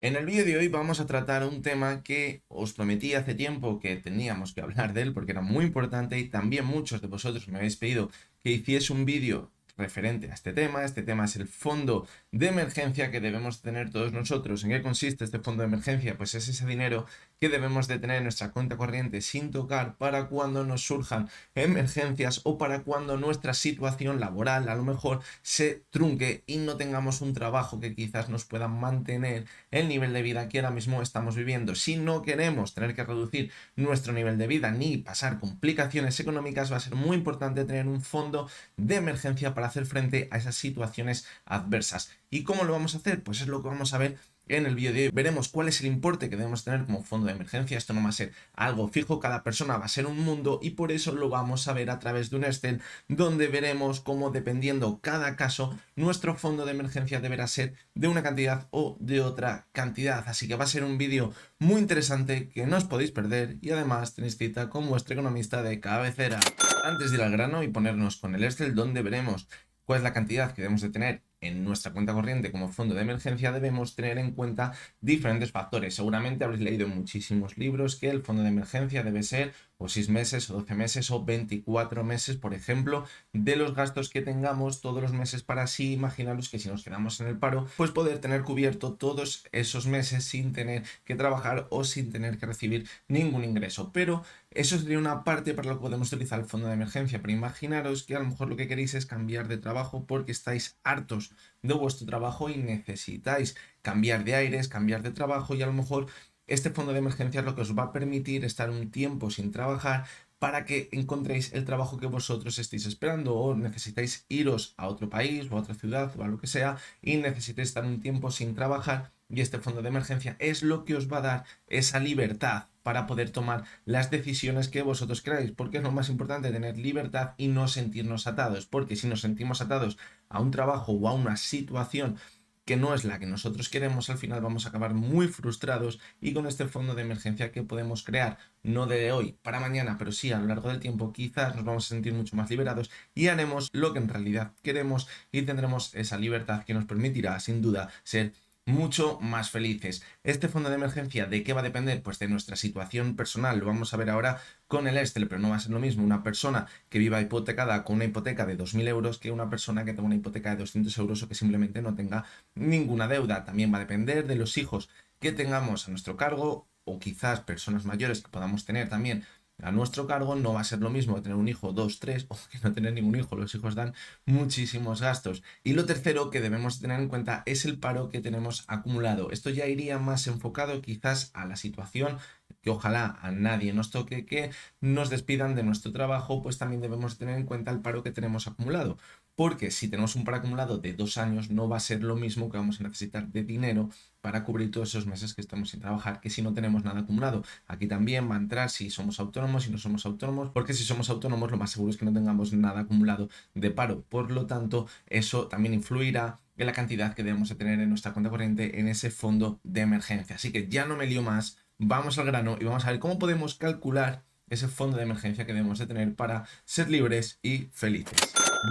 En el vídeo de hoy vamos a tratar un tema que os prometí hace tiempo que teníamos que hablar de él porque era muy importante y también muchos de vosotros me habéis pedido que hiciese un vídeo referente a este tema. Este tema es el fondo de emergencia que debemos tener todos nosotros. ¿En qué consiste este fondo de emergencia? Pues es ese dinero que debemos de tener en nuestra cuenta corriente sin tocar para cuando nos surjan emergencias o para cuando nuestra situación laboral a lo mejor se trunque y no tengamos un trabajo que quizás nos pueda mantener el nivel de vida que ahora mismo estamos viviendo. Si no queremos tener que reducir nuestro nivel de vida ni pasar complicaciones económicas, va a ser muy importante tener un fondo de emergencia para hacer frente a esas situaciones adversas. ¿Y cómo lo vamos a hacer? Pues es lo que vamos a ver en el vídeo de hoy. Veremos cuál es el importe que debemos tener como fondo de emergencia. Esto no va a ser algo fijo, cada persona va a ser un mundo y por eso lo vamos a ver a través de un Excel donde veremos cómo, dependiendo cada caso, nuestro fondo de emergencia deberá ser de una cantidad o de otra cantidad. Así que va a ser un vídeo muy interesante que no os podéis perder y además tenéis cita con vuestro economista de cabecera. Antes de ir al grano y ponernos con el Excel donde veremos cuál es la cantidad que debemos de tener en nuestra cuenta corriente como fondo de emergencia, debemos tener en cuenta diferentes factores. Seguramente habréis leído en muchísimos libros que el fondo de emergencia debe ser o 6 meses o 12 meses o 24 meses, por ejemplo, de los gastos que tengamos todos los meses, para así imaginaros que si nos quedamos en el paro, pues poder tener cubierto todos esos meses sin tener que trabajar o sin tener que recibir ningún ingreso. Pero eso sería una parte para lo que podemos utilizar el fondo de emergencia. Pero imaginaros que a lo mejor lo que queréis es cambiar de trabajo porque estáis hartos de vuestro trabajo y necesitáis cambiar de aires, cambiar de trabajo, y a lo mejor este fondo de emergencia es lo que os va a permitir estar un tiempo sin trabajar para que encontréis el trabajo que vosotros estéis esperando, o necesitáis iros a otro país o a otra ciudad o a lo que sea y necesitáis estar un tiempo sin trabajar, y este fondo de emergencia es lo que os va a dar esa libertad para poder tomar las decisiones que vosotros queráis, porque es lo más importante, tener libertad y no sentirnos atados, porque si nos sentimos atados a un trabajo o a una situación que no es la que nosotros queremos, al final vamos a acabar muy frustrados. Y con este fondo de emergencia que podemos crear, no de hoy para mañana, pero sí a lo largo del tiempo, quizás nos vamos a sentir mucho más liberados y haremos lo que en realidad queremos y tendremos esa libertad que nos permitirá sin duda ser mucho más felices. Este fondo de emergencia, ¿de qué va a depender? Pues de nuestra situación personal. Lo vamos a ver ahora con el Excel, pero no va a ser lo mismo una persona que viva hipotecada con una hipoteca de 2.000 euros que una persona que tenga una hipoteca de 200 euros o que simplemente no tenga ninguna deuda. También va a depender de los hijos que tengamos a nuestro cargo, o quizás personas mayores que podamos tener también a nuestro cargo. No va a ser lo mismo tener un hijo, dos, tres, o que no tener ningún hijo. Los hijos dan muchísimos gastos. Y lo tercero que debemos tener en cuenta es el paro que tenemos acumulado. Esto ya iría más enfocado quizás a la situación que ojalá a nadie nos toque, que nos despidan de nuestro trabajo. Pues también debemos tener en cuenta el paro que tenemos acumulado, porque si tenemos un paro acumulado de 2 años, no va a ser lo mismo que vamos a necesitar de dinero para cubrir todos esos meses que estamos sin trabajar, que si no tenemos nada acumulado. Aquí también va a entrar si somos autónomos, si no somos autónomos, porque si somos autónomos lo más seguro es que no tengamos nada acumulado de paro. Por lo tanto, eso también influirá en la cantidad que debemos de tener en nuestra cuenta corriente en ese fondo de emergencia. Así que ya no me lío más, vamos al grano y vamos a ver cómo podemos calcular ese fondo de emergencia que debemos de tener para ser libres y felices.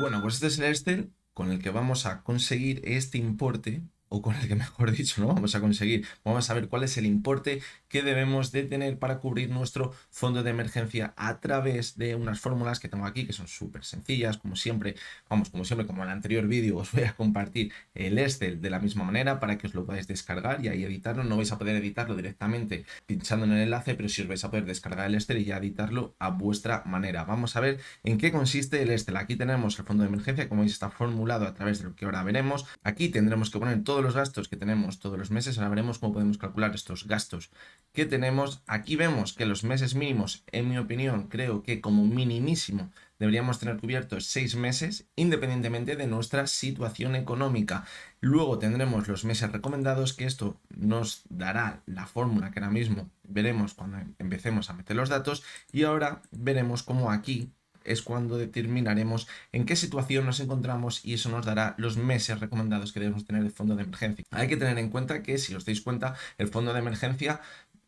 Bueno, pues este es el Excel con el que vamos a conseguir este importe, o con el que mejor dicho no vamos a conseguir. Vamos a ver cuál es el importe que debemos de tener para cubrir nuestro fondo de emergencia a través de unas fórmulas que tengo aquí, que son súper sencillas, como siempre. Vamos, como siempre, como en el anterior vídeo, os voy a compartir el Excel de la misma manera para que os lo podáis descargar y ahí editarlo. No vais a poder editarlo directamente pinchando en el enlace, pero sí os vais a poder descargar el Excel y ya editarlo a vuestra manera. Vamos a ver en qué consiste el Excel. Aquí tenemos el fondo de emergencia, como veis está formulado a través de lo que ahora veremos. Aquí tendremos que poner todos los gastos que tenemos todos los meses. Ahora veremos cómo podemos calcular estos gastos que tenemos. Aquí vemos que los meses mínimos, en mi opinión, creo que como minimísimo deberíamos tener cubiertos 6 meses, independientemente de nuestra situación económica. Luego tendremos los meses recomendados, que esto nos dará la fórmula que ahora mismo veremos cuando empecemos a meter los datos. Y ahora veremos cómo aquí es cuando determinaremos en qué situación nos encontramos, y eso nos dará los meses recomendados que debemos tener de fondo de emergencia. Hay que tener en cuenta que, si os dais cuenta, el fondo de emergencia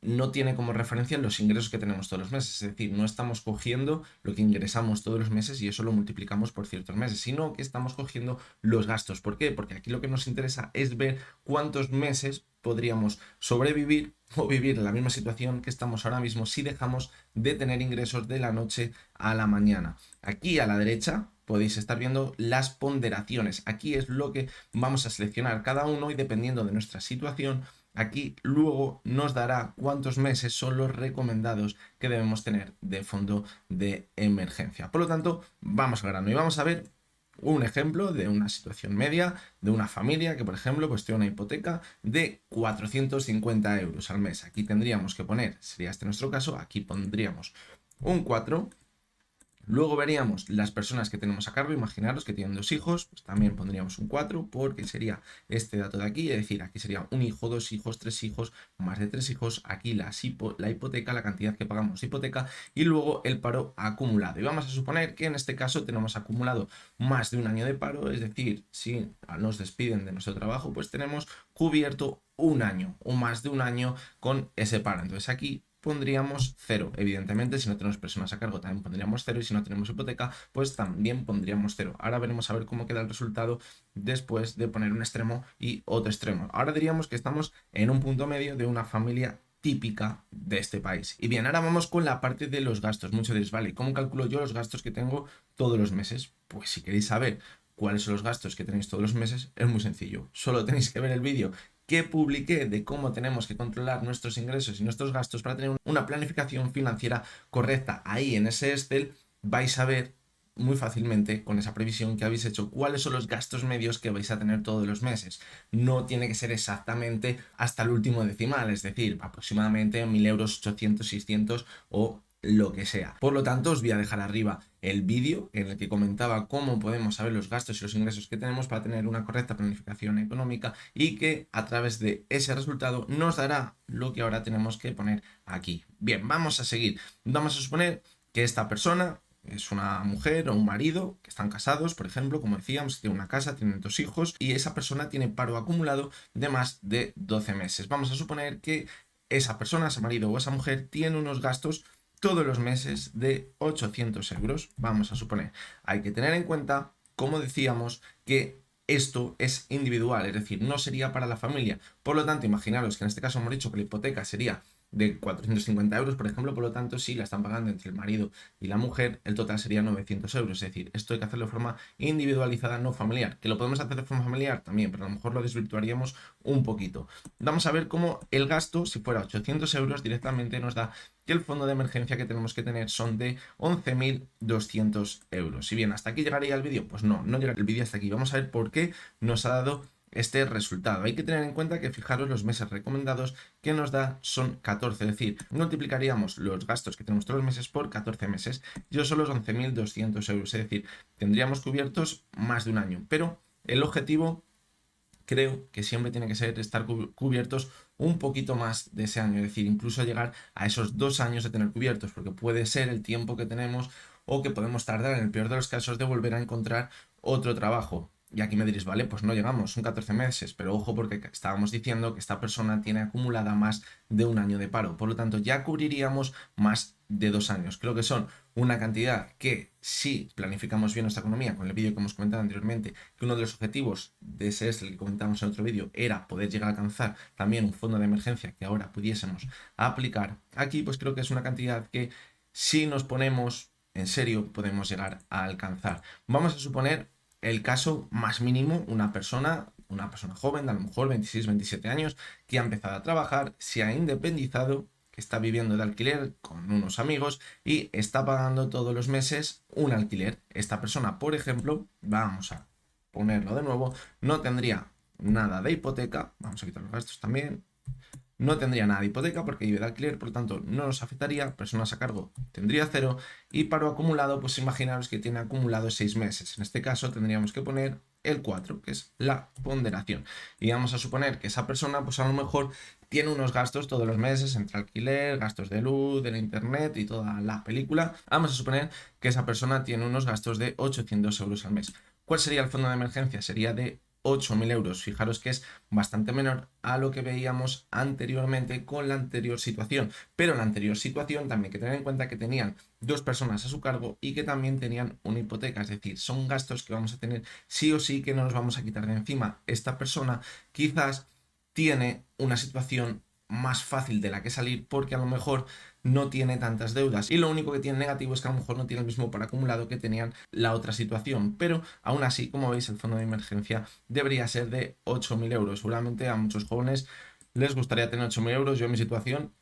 no tiene como referencia los ingresos que tenemos todos los meses. Es decir, no estamos cogiendo lo que ingresamos todos los meses y eso lo multiplicamos por ciertos meses, sino que estamos cogiendo los gastos. ¿Por qué? Porque aquí lo que nos interesa es ver cuántos meses podríamos sobrevivir o vivir en la misma situación que estamos ahora mismo si dejamos de tener ingresos de la noche a la mañana. Aquí a la derecha podéis estar viendo las ponderaciones. Aquí es lo que vamos a seleccionar cada uno y dependiendo de nuestra situación, aquí luego nos dará cuántos meses son los recomendados que debemos tener de fondo de emergencia. Por lo tanto, vamos al grano y vamos a ver un ejemplo de una situación media de una familia que, por ejemplo, pues tiene una hipoteca de 450 euros al mes. Aquí tendríamos que poner, sería este nuestro caso, aquí pondríamos un 4. Luego veríamos las personas que tenemos a cargo, imaginaros que tienen 2 hijos, pues también pondríamos un 4 porque sería este dato de aquí, es decir, aquí sería un hijo, 2 hijos, 3 hijos, más de 3 hijos, aquí la hipoteca, la cantidad que pagamos de hipoteca y luego el paro acumulado. Y vamos a suponer que en este caso tenemos acumulado más de un año de paro, es decir, si nos despiden de nuestro trabajo, pues tenemos cubierto un año o más de un año con ese paro. Entonces aquí pondríamos 0. Evidentemente, si no tenemos personas a cargo, también pondríamos 0. Y si no tenemos hipoteca, pues también pondríamos 0. Ahora veremos a ver cómo queda el resultado después de poner un extremo y otro extremo. Ahora diríamos que estamos en un punto medio de una familia típica de este país. Y bien, ahora vamos con la parte de los gastos. Muchos diréis, vale, ¿cómo calculo yo los gastos que tengo todos los meses? Pues si queréis saber cuáles son los gastos que tenéis todos los meses, es muy sencillo. Solo tenéis que ver el vídeo que publiqué de cómo tenemos que controlar nuestros ingresos y nuestros gastos para tener una planificación financiera correcta. Ahí en ese Excel vais a ver muy fácilmente con esa previsión que habéis hecho cuáles son los gastos medios que vais a tener todos los meses. No tiene que ser exactamente hasta el último decimal, es decir, aproximadamente 1000 euros, 800, 600 o lo que sea. Por lo tanto, os voy a dejar arriba el vídeo en el que comentaba cómo podemos saber los gastos y los ingresos que tenemos para tener una correcta planificación económica y que a través de ese resultado nos dará lo que ahora tenemos que poner aquí. Bien, vamos a seguir. Vamos a suponer que esta persona es una mujer o un marido que están casados, por ejemplo, como decíamos, tiene una casa, tienen 2 hijos y esa persona tiene paro acumulado de más de 12 meses. Vamos a suponer que esa persona, ese marido o esa mujer, tiene unos gastos todos los meses de 800 euros, vamos a suponer. Hay que tener en cuenta, como decíamos, que esto es individual, es decir, no sería para la familia. Por lo tanto, imaginaros que en este caso hemos dicho que la hipoteca sería de 450 euros, por ejemplo, por lo tanto, si la están pagando entre el marido y la mujer, el total sería 900 euros. Es decir, esto hay que hacerlo de forma individualizada, no familiar. ¿Que lo podemos hacer de forma familiar? También, pero a lo mejor lo desvirtuaríamos un poquito. Vamos a ver cómo el gasto, si fuera 800 euros, directamente nos da que el fondo de emergencia que tenemos que tener son de 11.200 euros. Si bien hasta aquí llegaría el vídeo, pues no llega el vídeo hasta aquí. Vamos a ver por qué nos ha dado este resultado. Hay que tener en cuenta que, fijaros, los meses recomendados que nos da son 14, es decir, multiplicaríamos los gastos que tenemos todos los meses por 14 meses y eso son los 11.200 euros, es decir, tendríamos cubiertos más de un año, pero el objetivo creo que siempre tiene que ser estar cubiertos un poquito más de ese año, es decir, incluso llegar a esos 2 años de tener cubiertos, porque puede ser el tiempo que tenemos o que podemos tardar en el peor de los casos de volver a encontrar otro trabajo. Y aquí me diréis, vale, pues no llegamos, son 14 meses, pero ojo porque estábamos diciendo que esta persona tiene acumulada más de un año de paro, por lo tanto ya cubriríamos más de 2 años. Creo que son una cantidad que, si planificamos bien nuestra economía, con el vídeo que hemos comentado anteriormente, que uno de los objetivos de ese es el que comentamos en otro vídeo, era poder llegar a alcanzar también un fondo de emergencia que ahora pudiésemos aplicar aquí, pues creo que es una cantidad que, si nos ponemos en serio, podemos llegar a alcanzar. Vamos a suponer el caso más mínimo, una persona joven, a lo mejor 26, 27 años, que ha empezado a trabajar, se ha independizado, que está viviendo de alquiler con unos amigos y está pagando todos los meses un alquiler. Esta persona, por ejemplo, vamos a ponerlo de nuevo, no tendría nada de hipoteca, vamos a quitar los gastos también, no tendría nada de hipoteca porque vive de alquiler, por lo tanto no nos afectaría, personas a cargo tendría 0 y paro acumulado, pues imaginaros que tiene acumulado 6 meses. En este caso tendríamos que poner el 4, que es la ponderación. Y vamos a suponer que esa persona, pues a lo mejor tiene unos gastos todos los meses entre alquiler, gastos de luz, del internet y toda la película. Vamos a suponer que esa persona tiene unos gastos de 800 euros al mes. ¿Cuál sería el fondo de emergencia? Sería de 8.000 euros. Fijaros que es bastante menor a lo que veíamos anteriormente con la anterior situación. Pero en la anterior situación también hay que tener en cuenta que tenían 2 personas a su cargo y que también tenían una hipoteca. Es decir, son gastos que vamos a tener sí o sí, que no nos vamos a quitar de encima. Esta persona quizás tiene una situación más fácil de la que salir porque a lo mejor no tiene tantas deudas y lo único que tiene negativo es que a lo mejor no tiene el mismo paro acumulado que tenían la otra situación, pero aún así, como veis, el fondo de emergencia debería ser de 8.000 euros. Seguramente a muchos jóvenes les gustaría tener 8.000 euros. Yo en mi situación,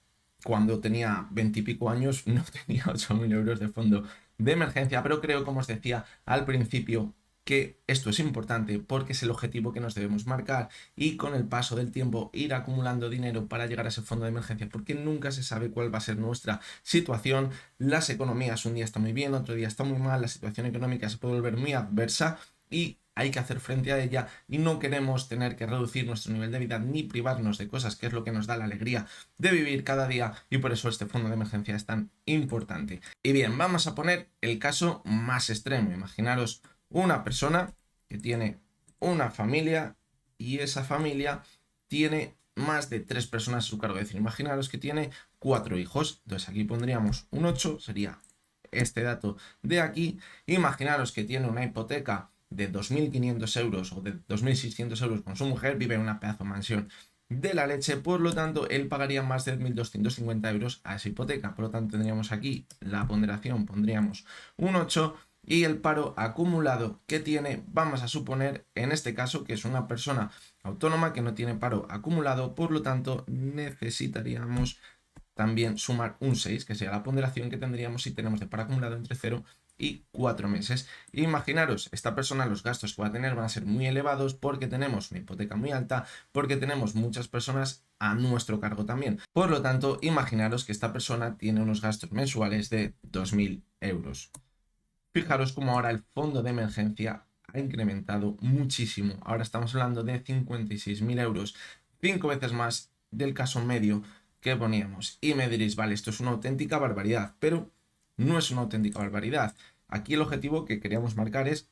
cuando tenía 20 y pico años, no tenía 8.000 euros de fondo de emergencia, pero creo, como os decía al principio, que esto es importante porque es el objetivo que nos debemos marcar y con el paso del tiempo ir acumulando dinero para llegar a ese fondo de emergencia, porque nunca se sabe cuál va a ser nuestra situación. Las economías un día están muy bien, otro día está muy mal, la situación económica se puede volver muy adversa y hay que hacer frente a ella y no queremos tener que reducir nuestro nivel de vida ni privarnos de cosas que es lo que nos da la alegría de vivir cada día, y por eso este fondo de emergencia es tan importante. Y bien, vamos a poner el caso más extremo. Imaginaros una persona que tiene una familia y esa familia tiene más de 3 personas a su cargo. Es decir, imaginaros que tiene 4 hijos. Entonces aquí pondríamos un 8, sería este dato de aquí. Imaginaros que tiene una hipoteca de 2.500 euros o de 2.600 euros con su mujer, vive en una pedazo de mansión de la leche, por lo tanto él pagaría más de 1.250 euros a esa hipoteca. Por lo tanto tendríamos aquí la ponderación, pondríamos un 8, y el paro acumulado que tiene, vamos a suponer en este caso que es una persona autónoma que no tiene paro acumulado, por lo tanto necesitaríamos también sumar un 6, que sería la ponderación que tendríamos si tenemos de paro acumulado entre 0 y 4 meses. Imaginaros, esta persona, los gastos que va a tener van a ser muy elevados porque tenemos una hipoteca muy alta, porque tenemos muchas personas a nuestro cargo también. Por lo tanto, imaginaros que esta persona tiene unos gastos mensuales de 2.000 euros. Fijaros cómo ahora el fondo de emergencia ha incrementado muchísimo. Ahora estamos hablando de 56.000 euros, 5 veces más del caso medio que poníamos. Y me diréis, vale, esto es una auténtica barbaridad, pero no es una auténtica barbaridad. Aquí el objetivo que queríamos marcar es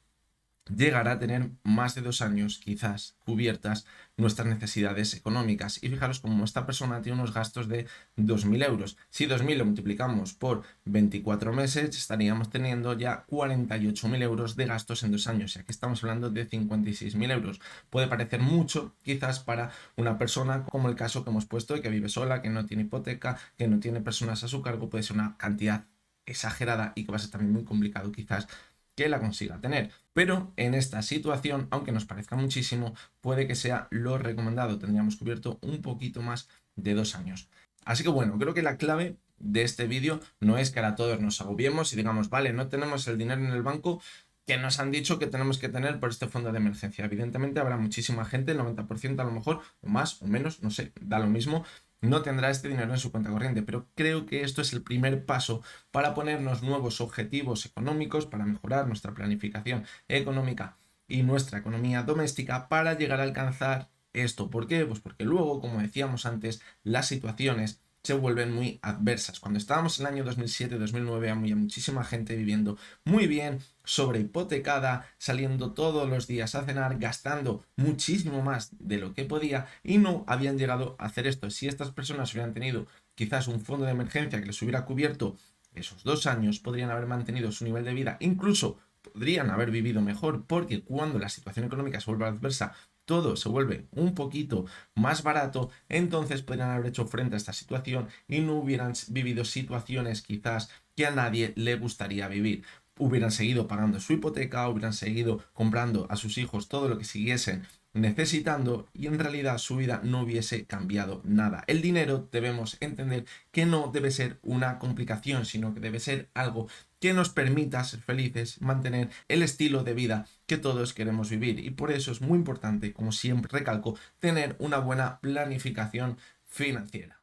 llegar a tener más de 2 años quizás cubiertas nuestras necesidades económicas. Y fijaros como esta persona tiene unos gastos de 2.000 euros. Si 2.000 lo multiplicamos por 24 meses, estaríamos teniendo ya 48.000 euros de gastos en 2 años. Y aquí estamos hablando de 56.000 euros. Puede parecer mucho quizás para una persona como el caso que hemos puesto, que vive sola, que no tiene hipoteca, que no tiene personas a su cargo. Puede ser una cantidad exagerada y que va a ser también muy complicado quizás que la consiga tener. Pero en esta situación, aunque nos parezca muchísimo, puede que sea lo recomendado. Tendríamos cubierto un poquito más de 2 años. Así que bueno, creo que la clave de este vídeo no es que ahora todos nos agobiemos y digamos, vale, no tenemos el dinero en el banco que nos han dicho que tenemos que tener por este fondo de emergencia. Evidentemente habrá muchísima gente, el 90% a lo mejor, o más o menos, no sé, da lo mismo, no tendrá este dinero en su cuenta corriente, pero creo que esto es el primer paso para ponernos nuevos objetivos económicos, para mejorar nuestra planificación económica y nuestra economía doméstica para llegar a alcanzar esto. ¿Por qué? Pues porque luego, como decíamos antes, las situaciones se vuelven muy adversas. Cuando estábamos en el año 2007-2009 había muchísima gente viviendo muy bien, sobrehipotecada, saliendo todos los días a cenar, gastando muchísimo más de lo que podía y no habían llegado a hacer esto. Si estas personas hubieran tenido quizás un fondo de emergencia que les hubiera cubierto esos 2 años, podrían haber mantenido su nivel de vida, incluso podrían haber vivido mejor, porque cuando la situación económica se vuelve adversa, todo se vuelve un poquito más barato, entonces podrían haber hecho frente a esta situación y no hubieran vivido situaciones quizás que a nadie le gustaría vivir. Hubieran seguido pagando su hipoteca, hubieran seguido comprando a sus hijos todo lo que siguiesen necesitando y en realidad su vida no hubiese cambiado nada. El dinero debemos entender que no debe ser una complicación, sino que debe ser algo que nos permita ser felices, mantener el estilo de vida que todos queremos vivir. Y por eso es muy importante, como siempre recalco, tener una buena planificación financiera.